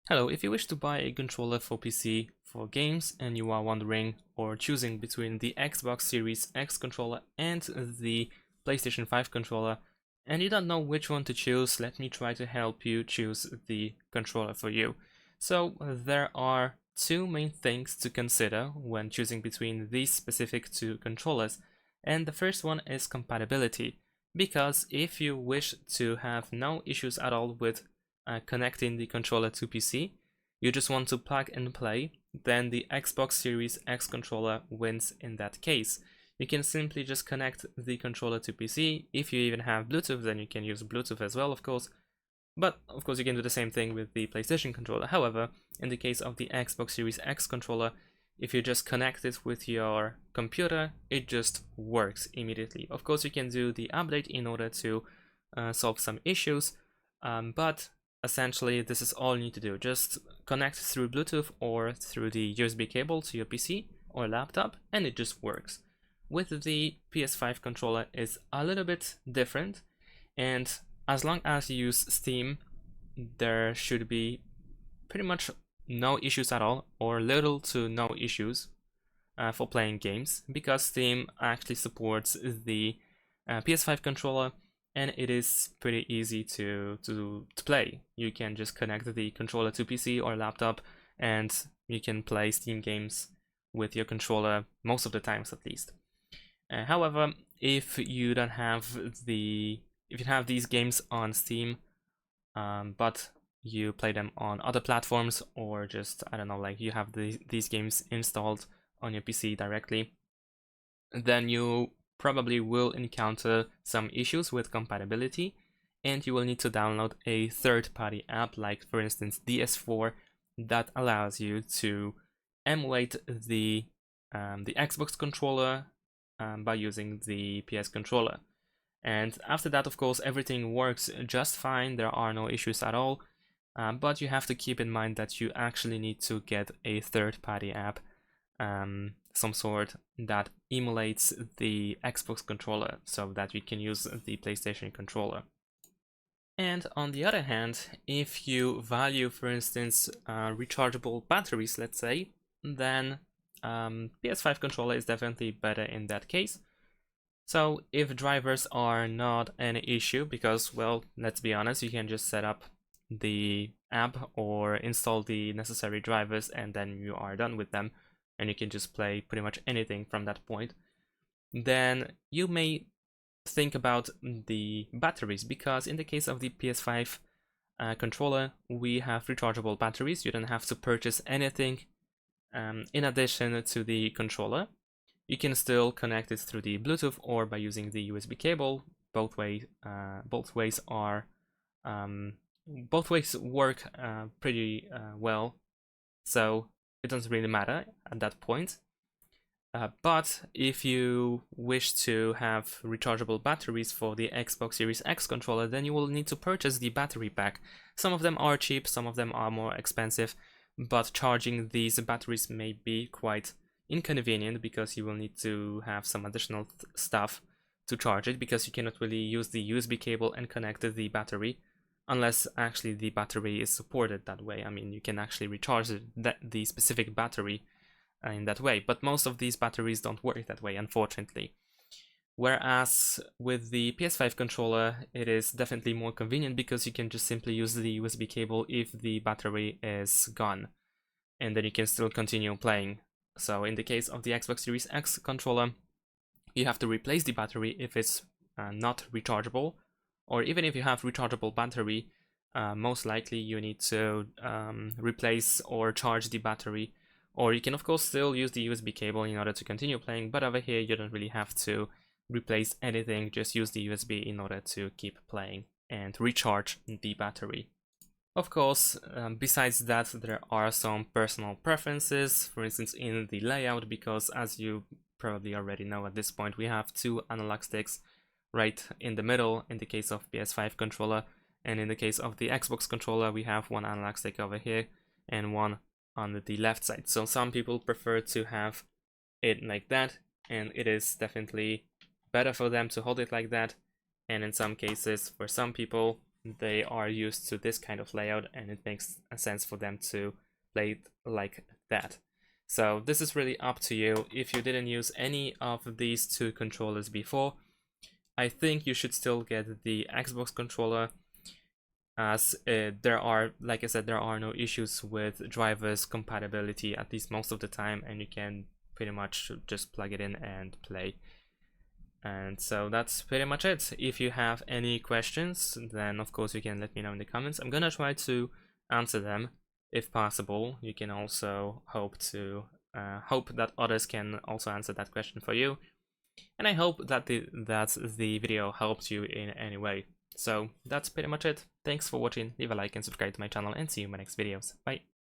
Hello, if you wish to buy a controller for PC for games and you are wondering or choosing between the Xbox Series X controller and the PlayStation 5 controller and you don't know which one to choose, let me try to help you choose the controller for you. So there are two main things to consider when choosing between these specific two controllers, and the first one is compatibility, because if you wish to have no issues at all with connecting the controller to PC, you just want to plug and play, then the Xbox Series X controller wins in that case. You can simply just connect the controller to PC. If you even have Bluetooth, then you can use Bluetooth as well, of course. But of course you can do the same thing with the PlayStation controller. However, in the case of the Xbox Series X controller, if you just connect it with your computer, it just works immediately. Of course you can do the update in order to solve some issues, but essentially this is all you need to do. Just connect through Bluetooth or through the USB cable to your PC or laptop and it just works. With the PS5 controller, it's a little bit different, and as long as you use Steam, there should be pretty much no issues at all, or little to no issues for playing games, because Steam actually supports the PS5 controller and it is pretty easy to play. You can just connect the controller to PC or laptop and you can play Steam games with your controller most of the times at least. However, if you don't have if you have these games on Steam, but you play them on other platforms, or just, I don't know, like you have these games installed on your PC directly, then you probably will encounter some issues with compatibility, and you will need to download a third-party app, like for instance DS4, that allows you to emulate the Xbox controller by using the PS controller. And after that, of course, everything works just fine. There are no issues at all. But you have to keep in mind that you actually need to get a third-party app, some sort, that emulates the Xbox controller so that you can use the PlayStation controller. And on the other hand, if you value, for instance, rechargeable batteries, let's say, then PS5 controller is definitely better in that case. So if drivers are not an issue, because, well, let's be honest, you can just set up the app or install the necessary drivers and then you are done with them and you can just play pretty much anything from that point, then you may think about the batteries, because in the case of the PS5 controller, we have rechargeable batteries. You don't have to purchase anything in addition to the controller. You can still connect it through the Bluetooth or by using the USB cable. Both ways work pretty well, so it doesn't really matter at that point. But if you wish to have rechargeable batteries for the Xbox Series X controller, then you will need to purchase the battery pack. Some of them are cheap, some of them are more expensive, but charging these batteries may be quite inconvenient because you will need to have some additional stuff to charge it, because you cannot really use the USB cable and connect the battery unless actually the battery is supported that way. I mean, you can actually recharge the specific battery in that way, but most of these batteries don't work that way, unfortunately. Whereas with the PS5 controller, it is definitely more convenient because you can just simply use the USB cable if the battery is gone, and then you can still continue playing. So in the case of the Xbox Series X controller, you have to replace the battery if it's not rechargeable, or even if you have rechargeable battery, most likely you need to replace or charge the battery. Or you can of course still use the USB cable in order to continue playing, but over here you don't really have to replace anything, just use the USB in order to keep playing and recharge the battery. Of course, besides that, there are some personal preferences, for instance in the layout, because as you probably already know at this point, we have two analog sticks right in the middle in the case of PS5 controller, and in the case of the Xbox controller we have one analog stick over here and one on the left side. So some people prefer to have it like that, and it is definitely better for them to hold it like that. And in some cases, for some people, they are used to this kind of layout, and it makes a sense for them to play it like that. So this is really up to you. If you didn't use any of these two controllers before, I think you should still get the Xbox controller, as there are, like I said, there are no issues with drivers compatibility, at least most of the time, and you can pretty much just plug it in and play. And so that's pretty much it. If you have any questions, then of course you can let me know in the comments. I'm gonna try to answer them if possible. You can also hope that others can also answer that question for you. And I hope that the video helped you in any way. So that's pretty much it. Thanks for watching. Leave a like and subscribe to my channel, and see you in my next videos. Bye.